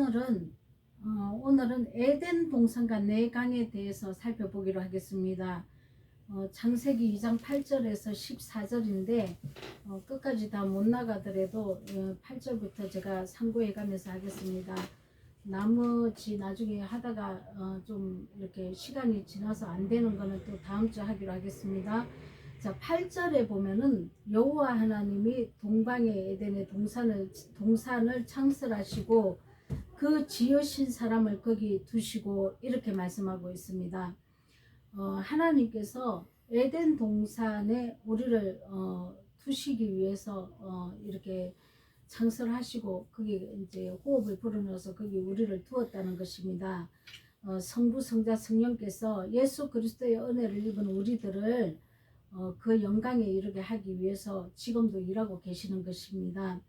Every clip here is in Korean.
오늘은 에덴 동산과 네 강에 대해서 살펴보기로 하겠습니다. 창세기 2장 8절에서 14절인데 끝까지 다 못 나가더라도 8절부터 제가 참고해 가면서 하겠습니다. 나머지 나중에 하다가 좀 이렇게 시간이 지나서 안 되는 거는 또 다음 주 하기로 하겠습니다. 자, 8절에 보면은 여호와 하나님이 동방의 에덴의 동산을 창설하시고 그 지으신 사람을 거기 두시고 이렇게 말씀하고 있습니다. 하나님께서 에덴 동산에 우리를 두시기 위해서 이렇게 창설하시고 거기 이제 호흡을 불어넣어서 거기 우리를 두었다는 것입니다. 성부 성자 성령께서 예수 그리스도의 은혜를 입은 우리들을 그 영광에 이르게 하기 위해서 지금도 일하고 계시는 것입니다.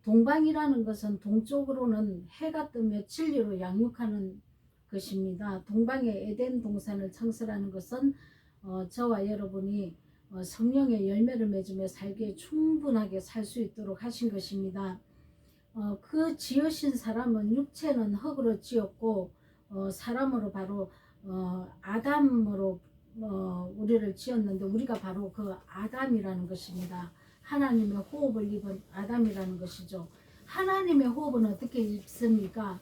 동방이라는 것은 동쪽으로는 해가 뜨며 진리로 양육하는 것입니다. 동방의 에덴 동산을 창설하는 것은 저와 여러분이 성령의 열매를 맺으며 살기에 충분하게 살 수 있도록 하신 것입니다. 그 지으신 사람은 육체는 흙으로 지었고 사람으로 바로 아담으로 우리를 지었는데 우리가 바로 그 아담이라는 것입니다. 하나님의 호흡을 입은 아담이라는 것이죠. 하나님의 호흡은 어떻게 입습니까?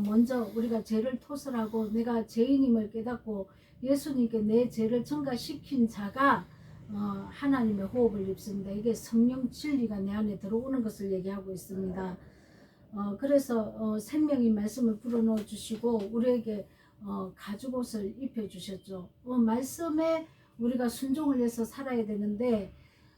먼저 우리가 죄를 토설하고 내가 죄인임을 깨닫고 예수님께 내 죄를 전가시킨 자가 하나님의 호흡을 입습니다. 이게 성령 진리가 내 안에 들어오는 것을 얘기하고 있습니다. 그래서 생명의 말씀을 불어넣어 주시고 우리에게 가죽옷을 입혀 주셨죠. 말씀에 우리가 순종을 해서 살아야 되는데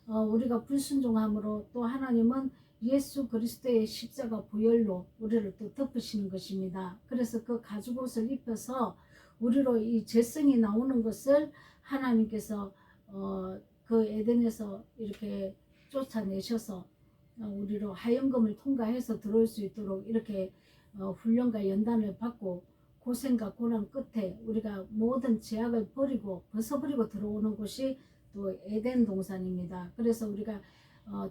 우리가 불순종함으로 또 하나님은 예수 그리스도의 십자가 보혈로 우리를 또 덮으시는 것입니다. 그래서 그 가죽옷을 입혀서 우리로 이 죄성이 나오는 것을 하나님께서 그 에덴에서 이렇게 쫓아내셔서 우리로 하영금을 통과해서 들어올 수 있도록 이렇게 훈련과 연단을 받고 고생과 고난 끝에 우리가 모든 죄악을 버리고 벗어버리고 들어오는 곳이 또 에덴 동산입니다. 그래서 우리가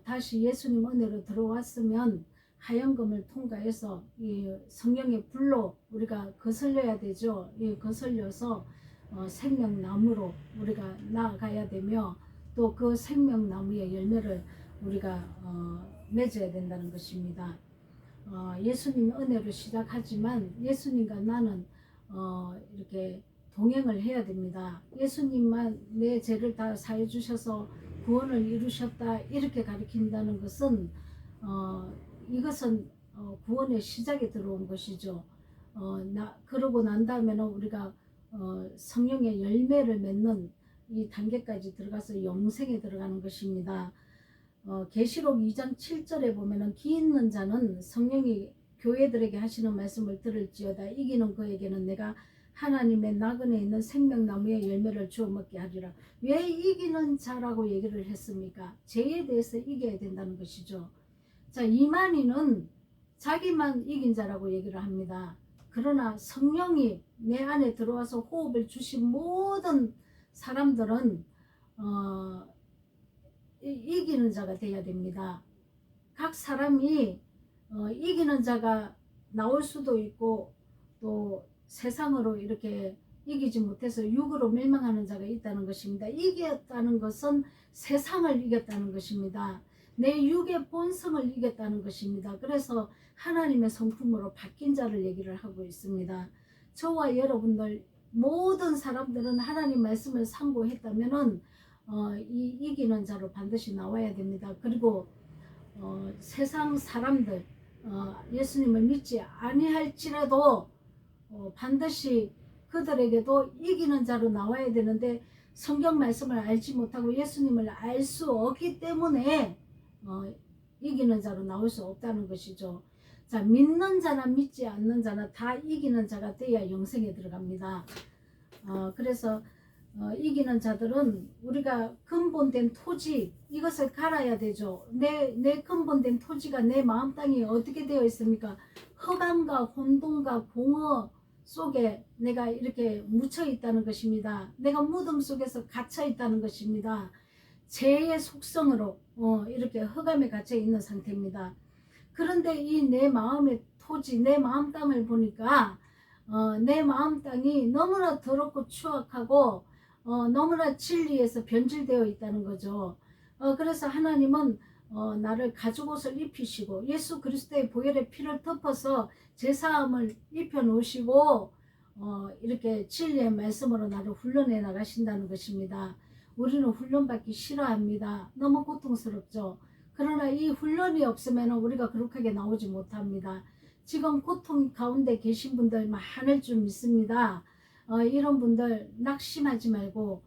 다시 예수님 은혜로 들어왔으면 하영금을 통과해서 이 성령의 불로 우리가 거슬려야 되죠. 이 거슬려서 생명나무로 우리가 나아가야 되며 또 그 생명나무의 열매를 우리가 맺어야 된다는 것입니다. 예수님 은혜로 시작하지만 예수님과 나는 이렇게 동행을 해야 됩니다. 예수님만 내 죄를 다 사해 주셔서 구원을 이루셨다 이렇게 가르친다는 것은 이것은 구원의 시작에 들어온 것이죠. 그러고 난 다음에는 우리가 성령의 열매를 맺는 이 단계까지 들어가서 영생에 들어가는 것입니다. 계시록 2장 7절에 보면은 기 있는 자는 성령이 교회들에게 하시는 말씀을 들을지어다 이기는 그에게는 내가 하나님의 나그네에 있는 생명나무의 열매를 주어 먹게 하리라. 왜 이기는 자라고 얘기를 했습니까? 죄에 대해서 이겨야 된다는 것이죠. 자, 이만희는 자기만 이긴 자라고 얘기를 합니다. 그러나 성령이 내 안에 들어와서 호흡을 주신 모든 사람들은 이기는 자가 되어야 됩니다. 각 사람이 이기는 자가 나올 수도 있고 또 세상으로 이렇게 이기지 못해서 육으로 멸망하는 자가 있다는 것입니다. 이겼다는 것은 세상을 이겼다는 것입니다. 내 육의 본성을 이겼다는 것입니다. 그래서 하나님의 성품으로 바뀐 자를 얘기를 하고 있습니다. 저와 여러분들 모든 사람들은 하나님 말씀을 상고했다면은 이기는 자로 반드시 나와야 됩니다. 그리고 세상 사람들 예수님을 믿지 아니할지라도 반드시 그들에게도 이기는 자로 나와야 되는데 성경 말씀을 알지 못하고 예수님을 알 수 없기 때문에 이기는 자로 나올 수 없다는 것이죠. 자, 믿는 자나 믿지 않는 자나 다 이기는 자가 돼야 영생에 들어갑니다. 그래서 이기는 자들은 우리가 근본된 토지 이것을 갈아야 되죠. 내 근본된 토지가 내 마음 땅이 어떻게 되어 있습니까? 흑암과 혼돈과 공허 속에 내가 이렇게 묻혀 있다는 것입니다. 내가 무덤 속에서 갇혀 있다는 것입니다. 죄의 속성으로 이렇게 흑암에 갇혀 있는 상태입니다. 그런데 이 내 마음의 토지, 내 마음 땅을 보니까 내 마음 땅이 너무나 더럽고 추악하고 너무나 진리에서 변질되어 있다는 거죠. 그래서 하나님은 나를 가죽옷을 입히시고 예수 그리스도의 보혈의 피를 덮어서 제사함을 입혀 놓으시고 이렇게 진리의 말씀으로 나를 훈련해 나가신다는 것입니다. 우리는 훈련받기 싫어합니다. 너무 고통스럽죠. 그러나 이 훈련이 없으면 우리가 거룩하게 나오지 못합니다. 지금 고통 가운데 계신 분들 많을 줄 믿습니다. 이런 분들 낙심하지 말고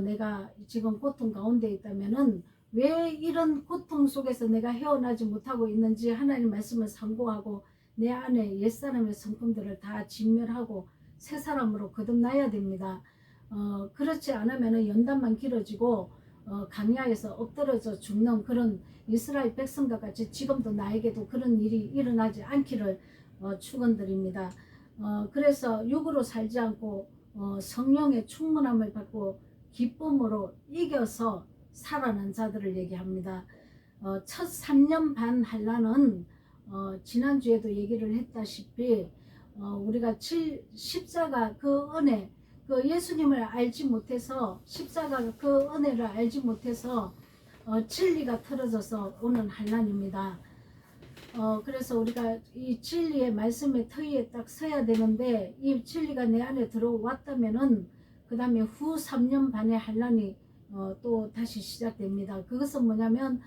내가 지금 고통 가운데 있다면은 왜 이런 고통 속에서 내가 헤어나지 못하고 있는지 하나님 말씀을 상고하고 내 안에 옛사람의 성품들을 다 진멸하고 새 사람으로 거듭나야 됩니다. 그렇지 않으면 연단만 길어지고 강야에서 엎드러져 죽는 그런 이스라엘 백성과 같이 지금도 나에게도 그런 일이 일어나지 않기를 축원드립니다. 그래서 육으로 살지 않고 성령의 충만함을 받고 기쁨으로 이겨서 살아난 자들을 얘기합니다. 첫 3년 반 환란은 지난주에도 얘기를 했다시피 우리가 십자가 그 은혜, 그 예수님을 알지 못해서 십자가 그 은혜를 알지 못해서 진리가 틀어져서 오는 환란입니다. 그래서 우리가 이 진리의 말씀의 터위에 딱 서야 되는데 이 진리가 내 안에 들어왔다면은 그 다음에 후 3년 반의 환란이 또 다시 시작됩니다. 그것은 뭐냐면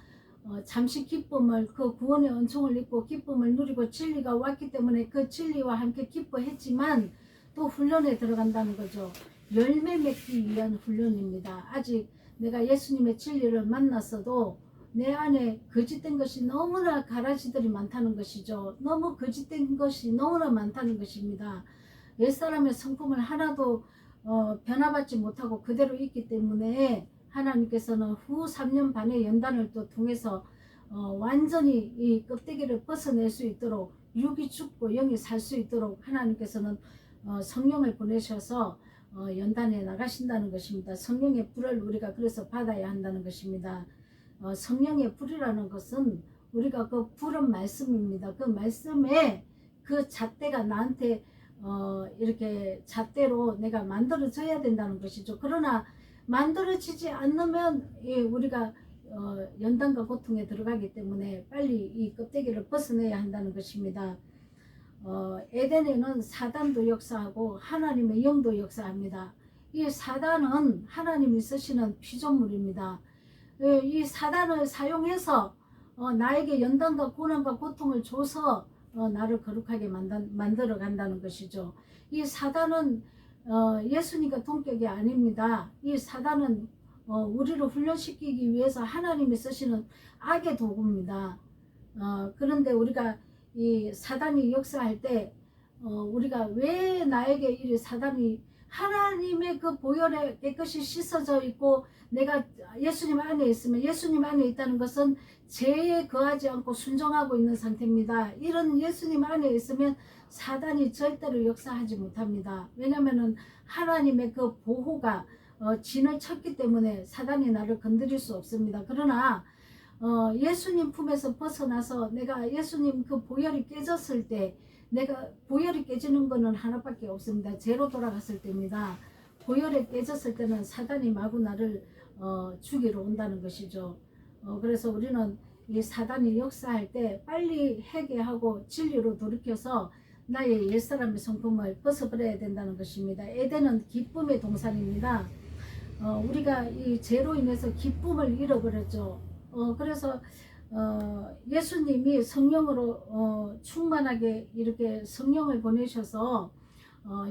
잠시 기쁨을 그 구원의 은총을 입고 기쁨을 누리고 진리가 왔기 때문에 그 진리와 함께 기뻐했지만 또 훈련에 들어간다는 거죠. 열매 맺기 위한 훈련입니다. 아직 내가 예수님의 진리를 만났어도 내 안에 거짓된 것이 너무나 가라지들이 많다는 것이죠. 너무 거짓된 것이 너무나 많다는 것입니다. 옛사람의 성품을 하나도 변화받지 못하고 그대로 있기 때문에 하나님께서는 후 3년 반의 연단을 또 통해서 완전히 이 껍데기를 벗어낼 수 있도록 육이 죽고 영이 살 수 있도록 하나님께서는 성령을 보내셔서 연단해 나가신다는 것입니다. 성령의 불을 우리가 그래서 받아야 한다는 것입니다. 성령의 불이라는 것은 우리가 그 불은 말씀입니다. 그 말씀에 그 잣대가 나한테 이렇게 잣대로 내가 만들어져야 된다는 것이죠. 그러나 만들어지지 않으면 우리가 연단과 고통에 들어가기 때문에 빨리 이 껍데기를 벗어내야 한다는 것입니다. 에덴에는 사단도 역사하고 하나님의 영도 역사합니다. 이 사단은 하나님이 쓰시는 피조물입니다. 이 사단을 사용해서 나에게 연단과 고난과 고통을 줘서 나를 거룩하게 만들어 간다는 것이죠. 이 사단은 예수님과 동격이 아닙니다. 이 사단은 우리를 훈련시키기 위해서 하나님이 쓰시는 악의 도구입니다. 그런데 우리가 이 사단이 역사할 때 우리가 왜 나에게 이 사단이 하나님의 그 보혈에 깨끗이 씻어져 있고 내가 예수님 안에 있으면 예수님 안에 있다는 것은 죄에 거하지 않고 순종하고 있는 상태입니다. 이런 예수님 안에 있으면 사단이 절대로 역사하지 못합니다. 왜냐하면 하나님의 그 보호가 진을 쳤기 때문에 사단이 나를 건드릴 수 없습니다. 그러나 예수님 품에서 벗어나서 내가 예수님 그 보혈이 깨졌을 때 내가 보혈이 깨지는 것은 하나밖에 없습니다. 죄로 돌아갔을 때입니다. 보혈이 깨졌을 때는 사단이 마구 나를 죽이러 온다는 것이죠. 그래서 우리는 이 사단이 역사할 때 빨리 회개하고 진리로 돌이켜서 나의 옛사람의 성품을 벗어버려야 된다는 것입니다. 에덴은 기쁨의 동산입니다. 우리가 이 죄로 인해서 기쁨을 잃어버렸죠. 그래서 예수님이 성령으로 충만하게 이렇게 성령을 보내셔서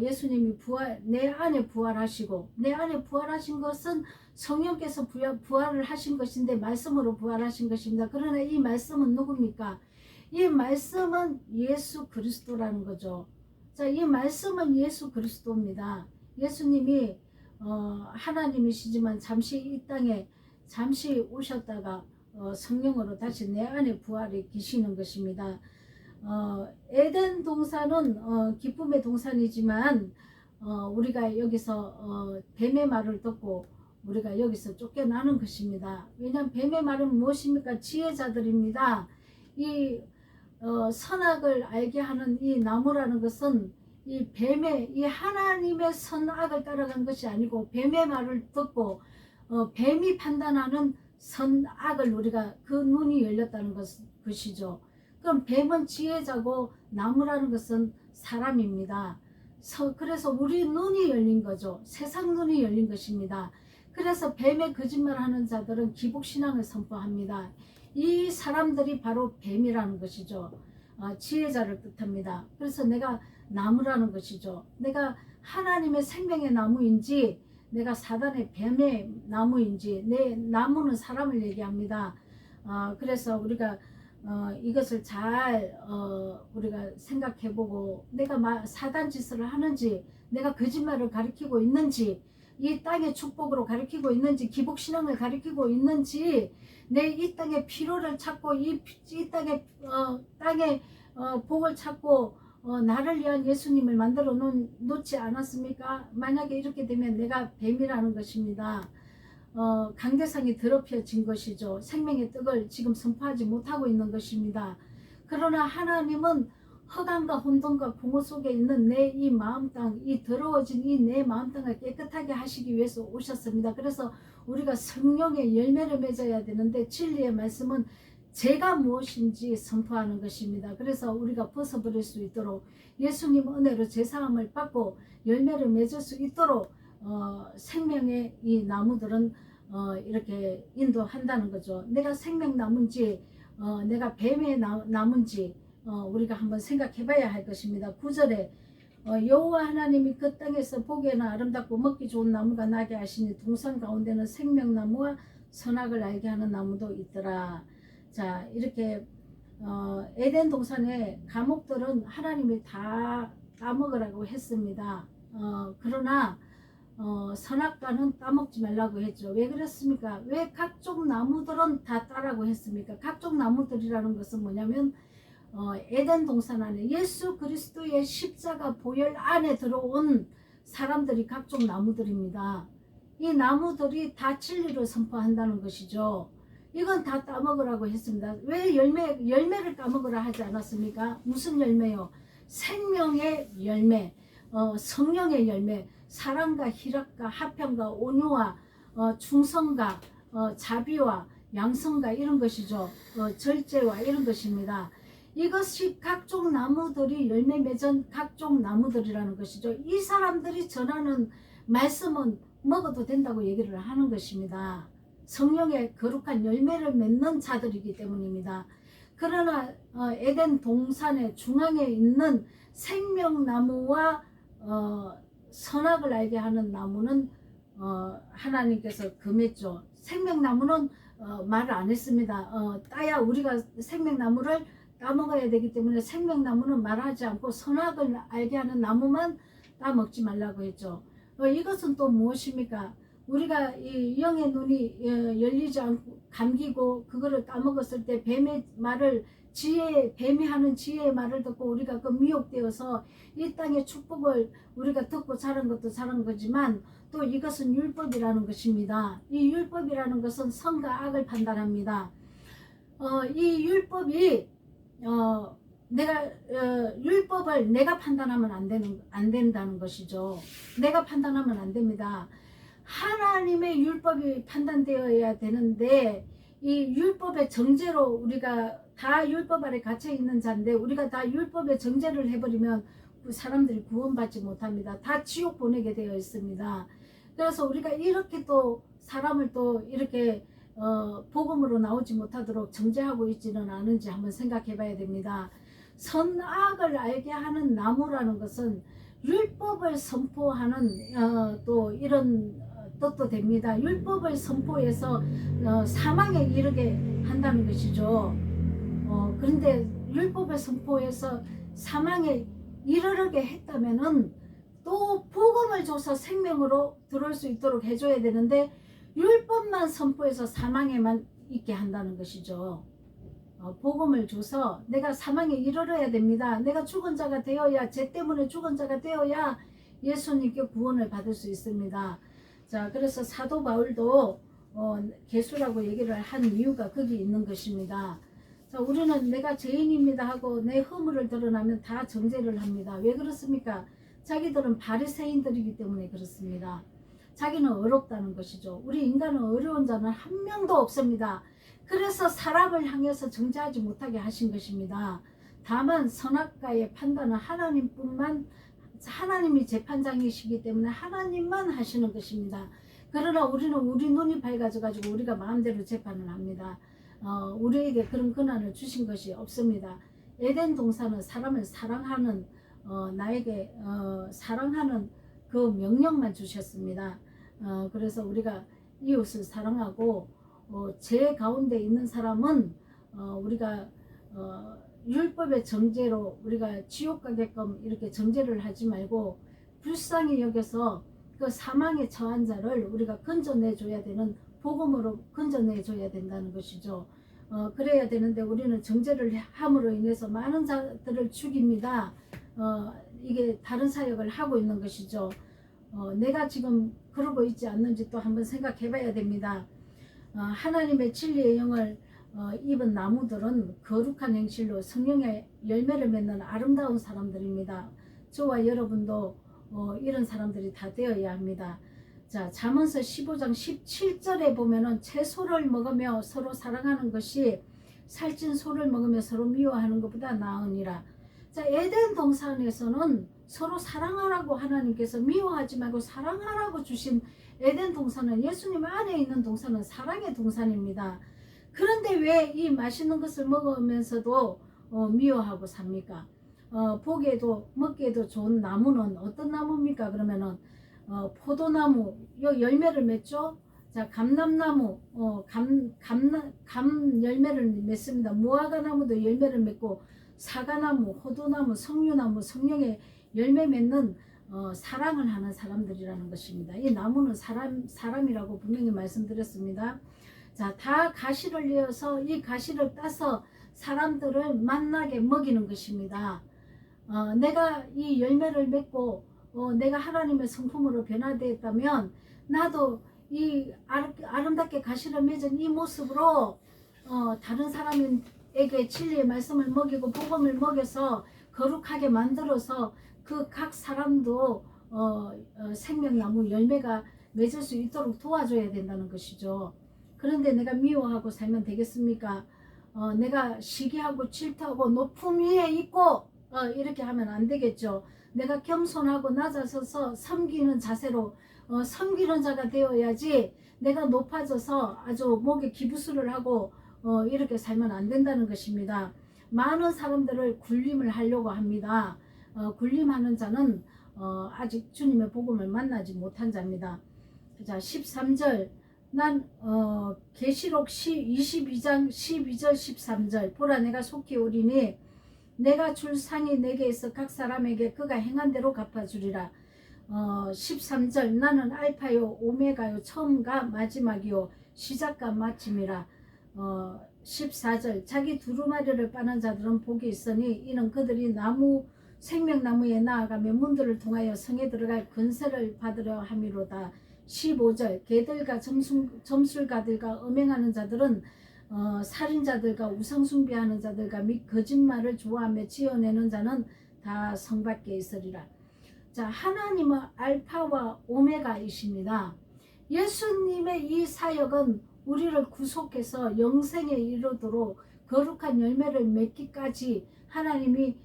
예수님이 내 안에 부활하시고 내 안에 부활하신 것은 성령께서 부활을 하신 것인데 말씀으로 부활하신 것입니다. 그러나 이 말씀은 누굽니까? 이 말씀은 예수 그리스도라는 거죠. 자, 이 말씀은 예수 그리스도입니다. 예수님이 하나님이시지만 잠시 이 땅에 잠시 오셨다가 성령으로 다시 내 안에 부활이 계시는 것입니다. 에덴 동산은 기쁨의 동산이지만 우리가 여기서 뱀의 말을 듣고 우리가 여기서 쫓겨나는 것입니다. 왜냐하면 뱀의 말은 무엇입니까? 지혜자들입니다. 이 선악을 알게 하는 이 나무라는 것은 이 뱀의 이 하나님의 선악을 따라간 것이 아니고 뱀의 말을 듣고 뱀이 판단하는 선악을 우리가 그 눈이 열렸다는 것이죠. 그럼 뱀은 지혜자고 나무라는 것은 사람입니다. 그래서 우리 눈이 열린 거죠. 세상 눈이 열린 것입니다. 그래서 뱀의 거짓말하는 자들은 기복신앙을 선포합니다. 이 사람들이 바로 뱀이라는 것이죠. 지혜자를 뜻합니다. 그래서 내가 나무라는 것이죠. 내가 하나님의 생명의 나무인지 내가 사단의 뱀의 나무인지, 내 나무는 사람을 얘기합니다. 그래서 우리가 이것을 잘 우리가 생각해보고 내가 사단 짓을 하는지, 내가 거짓말을 가리키고 있는지, 이 땅의 축복으로 가리키고 있는지, 기복신앙을 가리키고 있는지, 내 이 땅의 피로를 찾고 이 땅의 복을 찾고 나를 위한 예수님을 만들어 놓지 않았습니까? 만약에 이렇게 되면 내가 뱀이라는 것입니다. 강대상이 더럽혀진 것이죠. 생명의 떡을 지금 선포하지 못하고 있는 것입니다. 그러나 하나님은 허감과 혼돈과 공허 속에 있는 내 이 마음 땅, 이 더러워진 이 내 마음 땅을 깨끗하게 하시기 위해서 오셨습니다. 그래서 우리가 성령의 열매를 맺어야 되는데 진리의 말씀은 제가 무엇인지 선포하는 것입니다. 그래서 우리가 벗어버릴 수 있도록 예수님 은혜로 제사함을 받고 열매를 맺을 수 있도록 생명의 이 나무들은 이렇게 인도한다는 거죠. 내가 생명나무인지 내가 뱀의 나무인지 우리가 한번 생각해 봐야 할 것입니다. 9절에 여호와 하나님이 그 땅에서 보기에는 아름답고 먹기 좋은 나무가 나게 하시니 동산 가운데는 생명나무와 선악을 알게 하는 나무도 있더라. 자, 이렇게 에덴 동산의 과목들은 하나님이 다 따먹으라고 했습니다. 그러나 선악과는 따먹지 말라고 했죠. 왜 그랬습니까? 왜 각종 나무들은 다 따라고 했습니까? 각종 나무들이라는 것은 뭐냐면 에덴 동산 안에 예수 그리스도의 십자가 보혈 안에 들어온 사람들이 각종 나무들입니다. 이 나무들이 다 진리를 선포한다는 것이죠. 이건 다 따먹으라고 했습니다. 왜 열매를 따먹으라 하지 않았습니까? 무슨 열매요? 생명의 열매, 성령의 열매, 사랑과 희락과 화평과 온유와 충성과 자비와 양성과 이런 것이죠. 절제와 이런 것입니다. 이것이 각종 나무들이 열매 맺은 각종 나무들이라는 것이죠. 이 사람들이 전하는 말씀은 먹어도 된다고 얘기를 하는 것입니다. 성령의 거룩한 열매를 맺는 자들이기 때문입니다. 그러나 에덴 동산의 중앙에 있는 생명나무와 선악을 알게 하는 나무는 하나님께서 금했죠. 생명나무는 말을 안 했습니다. 따야 우리가 생명나무를 따먹어야 되기 때문에 생명나무는 말하지 않고 선악을 알게 하는 나무만 따먹지 말라고 했죠. 이것은 또 무엇입니까? 우리가 이 영의 눈이 열리지 않고 감기고 그거를 따먹었을 때 뱀의 말을 뱀이 하는 지혜의 말을 듣고 우리가 그 미혹되어서 이 땅의 축복을 우리가 듣고 자란 것도 자란 거지만 또 이것은 율법이라는 것입니다. 이 율법이라는 것은 선과 악을 판단합니다. 이 율법이 율법을 내가 판단하면 안 된다는 것이죠. 내가 판단하면 안 됩니다. 하나님의 율법이 판단되어야 되는데 이 율법의 정죄로 우리가 다 율법 아래 갇혀 있는 자인데 우리가 다 율법의 정죄를 해버리면 사람들이 구원받지 못합니다. 다 지옥 보내게 되어 있습니다. 그래서 우리가 이렇게 또 사람을 또 이렇게 복음으로 나오지 못하도록 정죄하고 있지는 않은지 한번 생각해 봐야 됩니다. 선악을 알게 하는 나무라는 것은 율법을 선포하는 또 이런 뜻도 됩니다. 율법을 선포해서 사망에 이르게 한다는 것이죠. 그런데 율법을 선포해서 사망에 이르게 했다면은 또 복음을 줘서 생명으로 들어올 수 있도록 해줘야 되는데 율법만 선포해서 사망에만 있게 한다는 것이죠. 복음을 줘서 내가 사망에 이르러야 됩니다. 내가 죽은 자가 되어야, 죄 때문에 죽은 자가 되어야 예수님께 구원을 받을 수 있습니다. 자, 그래서 사도 바울도 개수라고 얘기를 한 이유가 거기 있는 것입니다. 자, 자, 우리는 내가 죄인입니다 하고 내 허물을 드러나면 다 정죄를 합니다. 왜 그렇습니까? 자기들은 바리새인들이기 때문에 그렇습니다. 자기는 어렵다는 것이죠. 우리 인간은 어려운 자는 한 명도 없습니다. 그래서 사람을 향해서 정죄하지 못하게 하신 것입니다. 다만 선악과의 판단은 하나님이 재판장이시기 때문에 하나님만 하시는 것입니다. 그러나 우리는 우리 눈이 밝아져 가지고 우리가 마음대로 재판을 합니다. 우리에게 그런 권한을 주신 것이 없습니다. 에덴 동산은 사람을 사랑하는 나에게 사랑하는 그 명령만 주셨습니다. 그래서 우리가 이웃을 사랑하고 죄 가운데 있는 사람은 우리가 율법의 정죄로 우리가 지옥 가게끔 이렇게 정죄를 하지 말고 불쌍히 여겨서 그 사망에 처한 자를 우리가 건져내줘야 되는 복음으로 건져내줘야 된다는 것이죠. 그래야 되는데 우리는 정죄를 함으로 인해서 많은 자들을 죽입니다. 이게 다른 사역을 하고 있는 것이죠. 내가 지금 그러고 있지 않는지 또 한번 생각해 봐야 됩니다. 하나님의 진리의 영을 입은 나무들은 거룩한 행실로 성령의 열매를 맺는 아름다운 사람들입니다. 저와 여러분도 이런 사람들이 다 되어야 합니다. 자, 잠언서 15장 17절에 보면은 채소를 먹으며 서로 사랑하는 것이 살찐 소를 먹으며 서로 미워하는 것보다 나으니라. 자, 에덴 동산에서는 서로 사랑하라고 하나님께서 미워하지 말고 사랑하라고 주신 에덴 동산은 예수님 안에 있는 동산은 사랑의 동산입니다. 그런데 왜 이 맛있는 것을 먹으면서도 미워하고 삽니까? 보기에도 먹기에도 좋은 나무는 어떤 나무입니까? 그러면은 포도나무 요 열매를 맺죠. 자, 감람나무 감 열매를 맺습니다. 무화과나무도 열매를 맺고 사과나무, 호두나무, 석류나무, 성령의 열매 맺는 사랑을 하는 사람들이라는 것입니다. 이 나무는 사람이라고 분명히 말씀드렸습니다. 자, 다 가시를 내어서 이 가시를 따서 사람들을 만나게 먹이는 것입니다. 내가 이 열매를 맺고 내가 하나님의 성품으로 변화되었다면 나도 이 아름답게 가시를 맺은 이 모습으로 다른 사람에게 진리의 말씀을 먹이고 복음을 먹여서 거룩하게 만들어서 그 각 사람도 생명나무 열매가 맺을 수 있도록 도와줘야 된다는 것이죠. 그런데 내가 미워하고 살면 되겠습니까? 내가 시기하고 질투하고 높음 위에 있고 이렇게 하면 안 되겠죠. 내가 겸손하고 낮아서서 섬기는 자세로 섬기는 자가 되어야지 내가 높아져서 아주 목에 기부스를 하고 이렇게 살면 안 된다는 것입니다. 많은 사람들을 굴림을 하려고 합니다. 굴림하는 자는 아직 주님의 복음을 만나지 못한 자입니다. 자, 13절 난 계시록 22장 12절 13절 보라 내가 속히 오리니 내가 줄 상이 내게 있어 각 사람에게 그가 행한 대로 갚아주리라. 13절 나는 알파요 오메가요 처음과 마지막이요 시작과 마침이라. 14절 자기 두루마리를 빠는 자들은 복이 있으니 이는 그들이 생명나무에 나아가며 문들을 통하여 성에 들어갈 권세를 받으려 함이로다. 15절 개들과 점술가들과 음행하는 자들은 살인자들과 우상숭배하는 자들과 및 거짓말을 좋아하며 지어내는 자는 다 성 밖에 있으리라. 자, 하나님은 알파와 오메가이십니다. 예수님의 이 사역은 우리를 구속해서 영생에 이르도록 거룩한 열매를 맺기까지 하나님이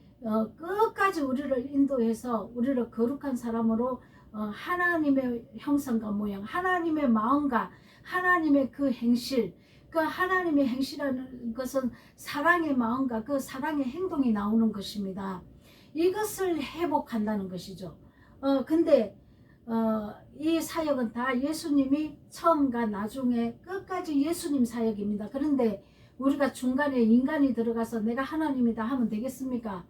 끝까지 우리를 인도해서 우리를 거룩한 사람으로 하나님의 형상과 모양, 하나님의 마음과 하나님의 그 행실, 그 하나님의 행실이라는 것은 사랑의 마음과 그 사랑의 행동이 나오는 것입니다. 이것을 회복한다는 것이죠. 근데 이 사역은 다 예수님이 처음과 나중에 끝까지 예수님 사역입니다. 그런데 우리가 중간에 인간이 들어가서 내가 하나님이다 하면 되겠습니까?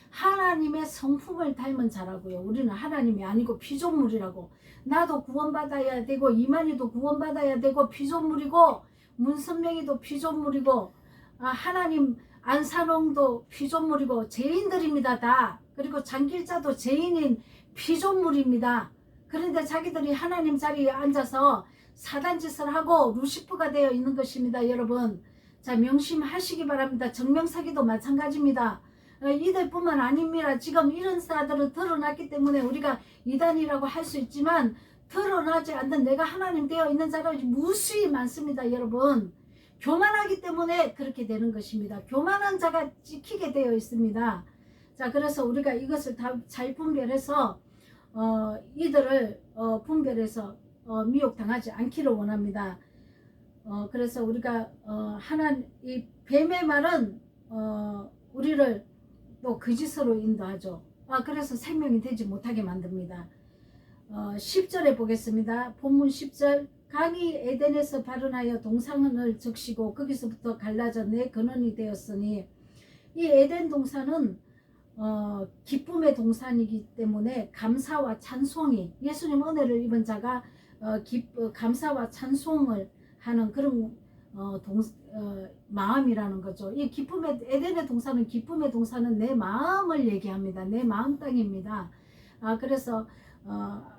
하나님의 성품을 닮은 자라고요. 우리는 하나님이 아니고 피조물이라고. 나도 구원받아야 되고 이만희도 구원받아야 되고 피조물이고 문선명이도 피조물이고 하나님 안산홍도 피조물이고 죄인들입니다. 다. 그리고 장길자도 죄인인 피조물입니다. 그런데 자기들이 하나님 자리에 앉아서 사단짓을 하고 루시프가 되어 있는 것입니다. 여러분. 자, 명심하시기 바랍니다. 정명사기도 마찬가지입니다. 이들뿐만 아닙니다. 지금 이런 사들은 드러났기 때문에 우리가 이단이라고 할 수 있지만 드러나지 않는 내가 하나님 되어 있는 사람이 무수히 많습니다. 여러분, 교만하기 때문에 그렇게 되는 것입니다. 교만한 자가 찍히게 되어 있습니다. 자, 그래서 우리가 이것을 다 잘 분별해서 이들을 분별해서 미혹당하지 않기를 원합니다. 그래서 우리가 이 뱀의 말은 우리를 또 거짓으로 인도하죠. 그래서 생명이 되지 못하게 만듭니다. 10절에 보겠습니다. 본문 10절. 강이 에덴에서 발원하여 동산을 적시고 거기서부터 갈라져 내 근원이 되었으니, 이 에덴 동산은 기쁨의 동산이기 때문에 감사와 찬송이, 예수님 은혜를 입은 자가 감사와 찬송을 하는 그런 마음이라는 거죠. 이 기쁨의 에덴의 동산은, 기쁨의 동산은 내 마음을 얘기합니다. 내 마음 땅입니다. 그래서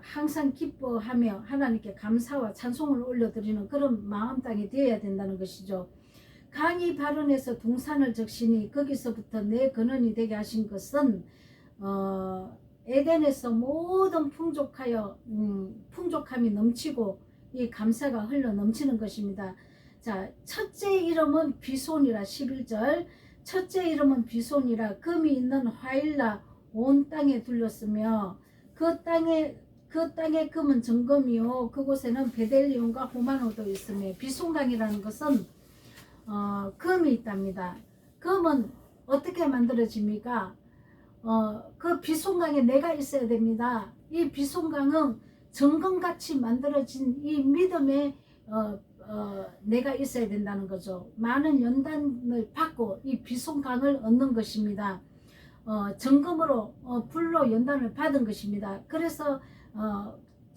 항상 기뻐하며 하나님께 감사와 찬송을 올려드리는 그런 마음 땅이 되어야 된다는 것이죠. 강이 발원해서 동산을 적시니 거기서부터 내 근원이 되게 하신 것은 에덴에서 모든 풍족함이 넘치고 이 감사가 흘러 넘치는 것입니다. 자, 첫째 이름은 비손이라. 11절. 첫째 이름은 비손이라. 금이 있는 화일라 온 땅에 둘렸으며 그 땅의 금은 정금이요 그곳에는 베델리온과 호마노도 있으며, 비손강이라는 것은 금이 있답니다. 금은 어떻게 만들어집니까? 그 비손강에 내가 있어야 됩니다. 이 비손강은 정금같이 만들어진 이 믿음에 내가 있어야 된다는 거죠. 많은 연단을 받고 이 비손강을 얻는 것입니다. 정금으로 불로 연단을 받은 것입니다. 그래서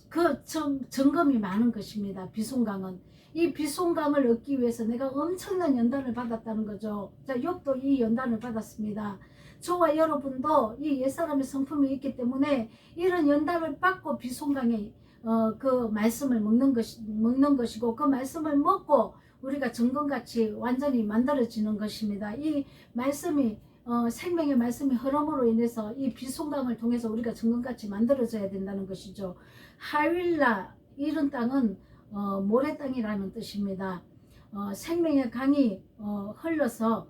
그 정금이 많은 것입니다. 비손강은. 이 비손강을 얻기 위해서 내가 엄청난 연단을 받았다는 거죠. 자, 욥도 이 연단을 받았습니다. 저와 여러분도 이 옛사람의 성품이 있기 때문에 이런 연단을 받고 비손강에 그 말씀을 먹는 것이고, 그 말씀을 먹고 우리가 정금같이 완전히 만들어지는 것입니다. 이 말씀이 생명의 말씀이 흐름으로 인해서 이 비손강을 통해서 우리가 정금같이 만들어져야 된다는 것이죠. 하윌라, 이런 땅은 모래 땅이라는 뜻입니다. 생명의 강이 흘러서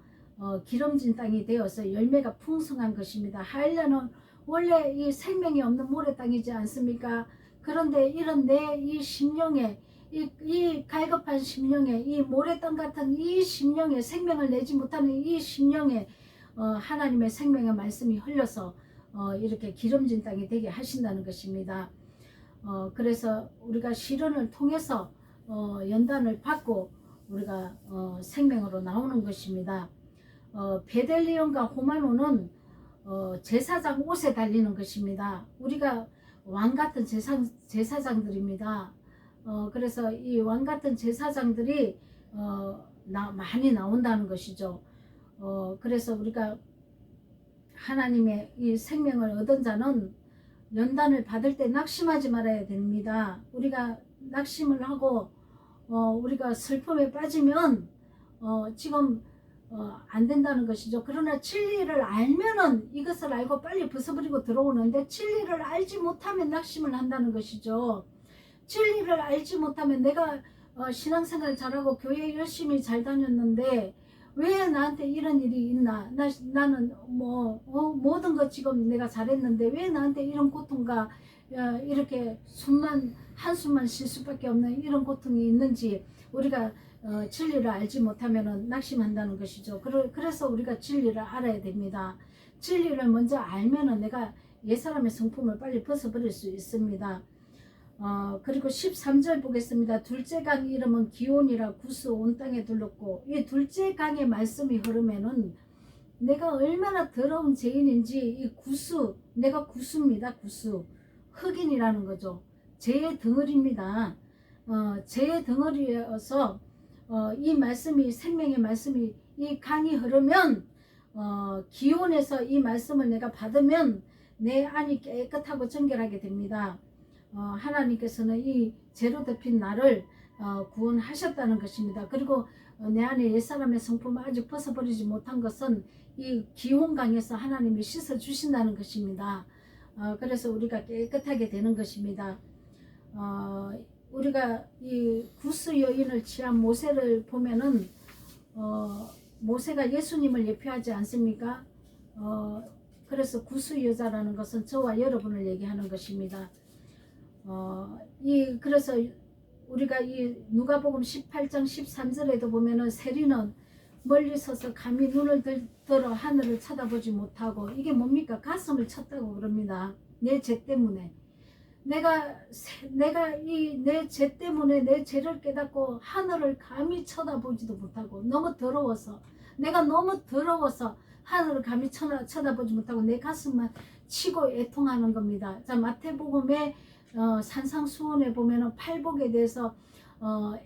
기름진 땅이 되어서 열매가 풍성한 것입니다. 하윌라는 원래 이 생명이 없는 모래 땅이지 않습니까? 그런데 이런 내 이 심령에 이 갈급한 심령에, 이 모래땅 같은 이 심령에, 생명을 내지 못하는 이 심령에 하나님의 생명의 말씀이 흘러서 이렇게 기름진 땅이 되게 하신다는 것입니다. 그래서 우리가 시련을 통해서 연단을 받고 우리가 생명으로 나오는 것입니다. 베델리온과 호마노는 제사장 옷에 달리는 것입니다. 우리가 왕같은 제사장들입니다. 그래서 이 왕같은 제사장들이 많이 나온다는 것이죠. 그래서 우리가 하나님의 이 생명을 얻은 자는 연단을 받을 때 낙심하지 말아야 됩니다. 우리가 낙심을 하고 우리가 슬픔에 빠지면 지금 안 된다는 것이죠. 그러나 진리를 알면은 이것을 알고 빨리 벗어버리고 들어오는데, 진리를 알지 못하면 낙심을 한다는 것이죠. 진리를 알지 못하면 내가 신앙생활 잘하고 교회 열심히 잘 다녔는데 왜 나한테 이런 일이 있나, 나는 모든 것 지금 내가 잘했는데 왜 나한테 이런 고통과 이렇게 한숨만 쉴 수밖에 없는 이런 고통이 있는지, 우리가 진리를 알지 못하면 낙심한다는 것이죠. 그래서 우리가 진리를 알아야 됩니다. 진리를 먼저 알면은 내가 옛사람의 성품을 빨리 벗어버릴 수 있습니다. 그리고 13절 보겠습니다. 둘째 강 이름은 기온이라. 구스 온 땅에 둘렀고, 이 둘째 강의 말씀이 흐르면은 내가 얼마나 더러운 죄인인지, 이 구스, 내가 구스입니다. 구스, 흑인이라는 거죠. 죄의 덩어리입니다. 죄의 덩어리여서 이 말씀이, 생명의 말씀이, 이 강이 흐르면 기온에서 이 말씀을 내가 받으면 내 안이 깨끗하고 정결하게 됩니다. 하나님께서는 이 죄로 덮인 나를 구원하셨다는 것입니다. 그리고 내 안에 옛사람의 성품을 아직 벗어버리지 못한 것은 이 기혼강에서 하나님이 씻어주신다는 것입니다. 그래서 우리가 깨끗하게 되는 것입니다. 우리가 이 구스 여인을 취한 모세를 보면은 모세가 예수님을 예표하지 않습니까? 그래서 구스 여자라는 것은 저와 여러분을 얘기하는 것입니다. 그래서 우리가 이 누가복음 18장 13절에도 보면은 세리는 멀리 서서 감히 눈을 들어 하늘을 쳐다보지 못하고, 이게 뭡니까? 가슴을 쳤다고 그럽니다. 내 죄 때문에. 내가 내 죄 때문에 내 죄를 깨닫고 하늘을 감히 쳐다보지도 못하고, 너무 더러워서, 내가 너무 더러워서 하늘을 감히 쳐다보지 못하고 내 가슴만 치고 애통하는 겁니다. 자, 마태복음에 산상수훈에 보면은 팔복에 대해서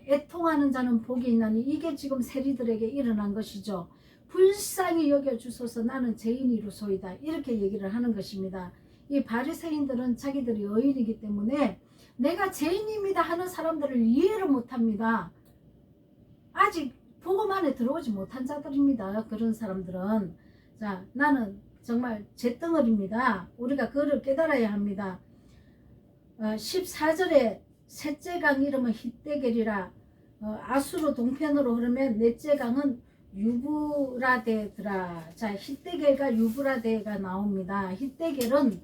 애통하는 자는 복이 있나니, 이게 지금 세리들에게 일어난 것이죠. 불쌍히 여겨주소서, 나는 죄인이로소이다, 이렇게 얘기를 하는 것입니다. 이 바리새인들은 자기들이 의인이기 때문에 내가 죄인입니다 하는 사람들을 이해를 못합니다. 아직 복음 안에 들어오지 못한 자들입니다. 그런 사람들은. 자, 나는 정말 죄덩어리입니다. 우리가 그를 깨달아야 합니다. 14절에 셋째 강 이름은 힛데겔이라. 아수르 동편으로 흐르면 넷째 강은 유브라데더라. 자, 힛데겔과 유브라데가 나옵니다. 힛데겔은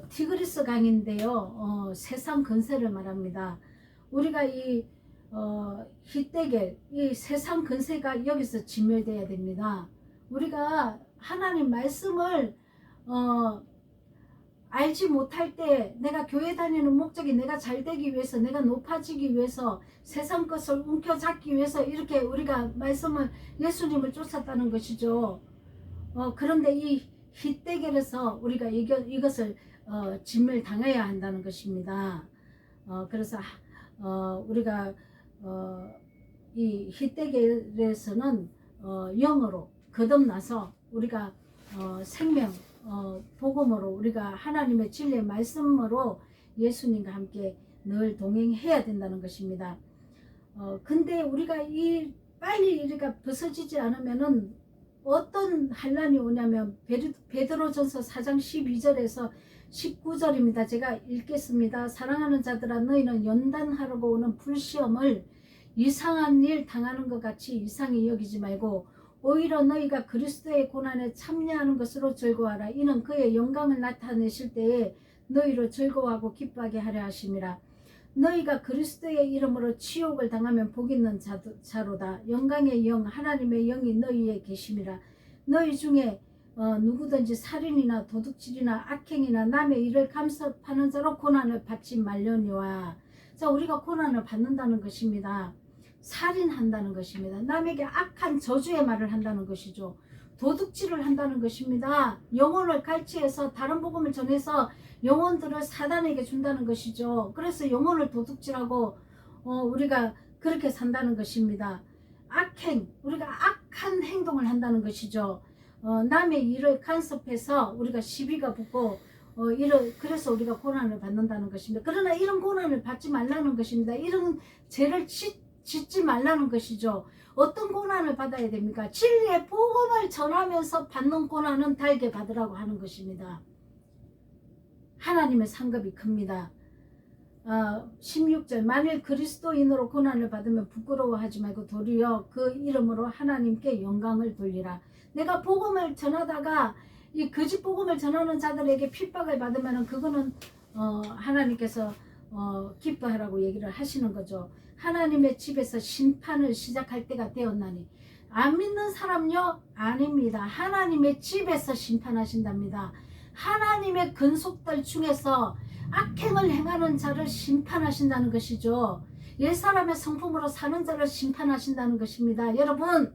티그리스 강인데요, 세상 근세를 말합니다. 우리가 이 힛데겔, 이 세상 근세가 여기서 진멸되어야 됩니다. 우리가 하나님 말씀을 알지 못할 때, 내가 교회 다니는 목적이 내가 잘되기 위해서, 내가 높아지기 위해서, 세상 것을 움켜잡기 위해서 이렇게 우리가 말씀을, 예수님을 쫓았다는 것이죠. 그런데 이 힛데겔에서 우리가 이것을 진멸당해야 한다는 것입니다. 그래서 우리가 이 힛데겔에서는 영으로 거듭나서 우리가 생명 복음으로, 우리가 하나님의 진리의 말씀으로 예수님과 함께 늘 동행해야 된다는 것입니다. 근데 우리가 빨리 이렇게 벗어지지 않으면은 어떤 환란이 오냐면, 베드로전서 4장 12절에서 19절입니다. 제가 읽겠습니다. 사랑하는 자들아, 너희는 연단하려고 오는 불시험을 이상한 일 당하는 것 같이 이상히 여기지 말고 오히려 너희가 그리스도의 고난에 참여하는 것으로 즐거워하라. 이는 그의 영광을 나타내실 때에 너희로 즐거워하고 기뻐하게 하려 하심이라. 너희가 그리스도의 이름으로 치욕을 당하면 복 있는 자로다. 영광의 영, 하나님의 영이 너희에 계심이라. 너희 중에 누구든지 살인이나 도둑질이나 악행이나 남의 일을 간섭하는 자로 고난을 받지 말려니와. 자, 우리가 고난을 받는다는 것입니다. 살인한다는 것입니다. 남에게 악한 저주의 말을 한다는 것이죠. 도둑질을 한다는 것입니다. 영혼을 갈취해서 다른 복음을 전해서 영혼들을 사단에게 준다는 것이죠. 그래서 영혼을 도둑질하고 우리가 그렇게 산다는 것입니다. 악행, 우리가 악한 행동을 한다는 것이죠. 남의 일을 간섭해서 우리가 시비가 붙고 그래서 우리가 고난을 받는다는 것입니다. 그러나 이런 고난을 받지 말라는 것입니다. 이런 죄를 짓지 말라는 것이죠. 어떤 고난을 받아야 됩니까? 진리의 복음을 전하면서 받는 고난은 달게 받으라고 하는 것입니다. 하나님의 상급이 큽니다. 16절, 만일 그리스도인으로 고난을 받으면 부끄러워하지 말고 도리어 그 이름으로 하나님께 영광을 돌리라. 내가 복음을 전하다가 이 거짓 복음을 전하는 자들에게 핍박을 받으면 그거는 하나님께서 기뻐하라고 얘기를 하시는 거죠. 하나님의 집에서 심판을 시작할 때가 되었나니. 안 믿는 사람요? 아닙니다. 하나님의 집에서 심판하신답니다. 하나님의 근속들 중에서 악행을 행하는 자를 심판하신다는 것이죠. 옛사람의 성품으로 사는 자를 심판하신다는 것입니다. 여러분,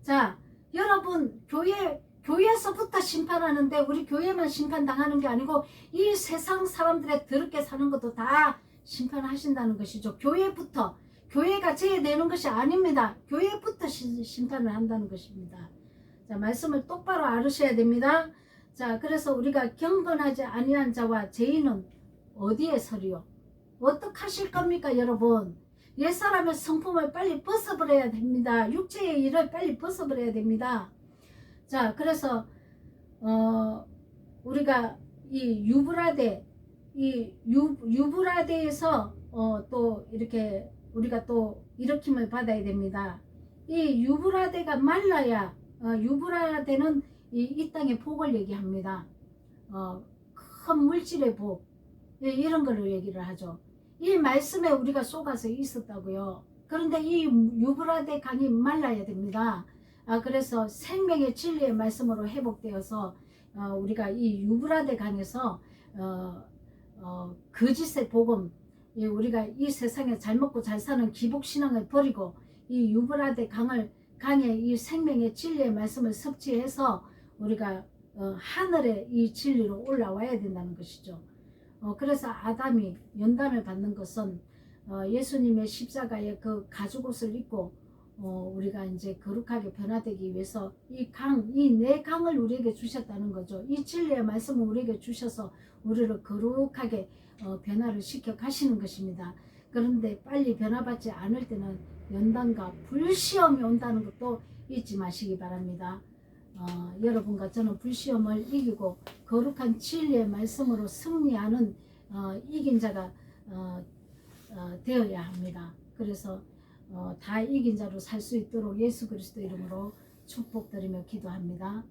자, 여러분 교회에서부터 심판하는데 우리 교회만 심판당하는 게 아니고 이 세상 사람들의 더럽게 사는 것도 다 심판하신다는 것이죠. 교회부터, 교회가 제외되는 것이 아닙니다. 교회부터 심판을 한다는 것입니다. 자, 말씀을 똑바로 알으셔야 됩니다. 자, 그래서 우리가 경건하지 아니한 자와 죄인은 어디에 서리요? 어떻게 하실 겁니까, 여러분? 옛사람의 성품을 빨리 벗어버려야 됩니다. 육체의 일을 빨리 벗어버려야 됩니다. 자, 그래서 우리가 이 유브라데에서 또 이렇게 우리가 또 일으킴을 받아야 됩니다. 이 유브라데가 말라야 유브라데는 이 땅의 복을 얘기합니다. 큰 물질의 복, 이런 걸로 얘기를 하죠. 이 말씀에 우리가 속아서 있었다고요. 그런데 이 유브라데 강이 말라야 됩니다. 그래서 생명의 진리의 말씀으로 회복되어서 우리가 이 유브라데 강에서 거짓의 복음, 우리가 이 세상에 잘 먹고 잘 사는 기복신앙을 버리고 이 유브라데 강에 이 생명의 진리의 말씀을 섭취해서 우리가 하늘의 이 진리로 올라와야 된다는 것이죠. 그래서 아담이 연단을 받는 것은 예수님의 십자가의 그 가죽옷을 입고 우리가 이제 거룩하게 변화되기 위해서 이 내 강을 우리에게 주셨다는 거죠. 이 진리의 말씀을 우리에게 주셔서 우리를 거룩하게 변화를 시켜 가시는 것입니다. 그런데 빨리 변화받지 않을 때는 연단과 불시험이 온다는 것도 잊지 마시기 바랍니다. 여러분과 저는 불시험을 이기고 거룩한 진리의 말씀으로 승리하는 이긴 자가 되어야 합니다. 그래서 다 이긴 자로 살 수 있도록 예수 그리스도 이름으로 축복드리며 기도합니다.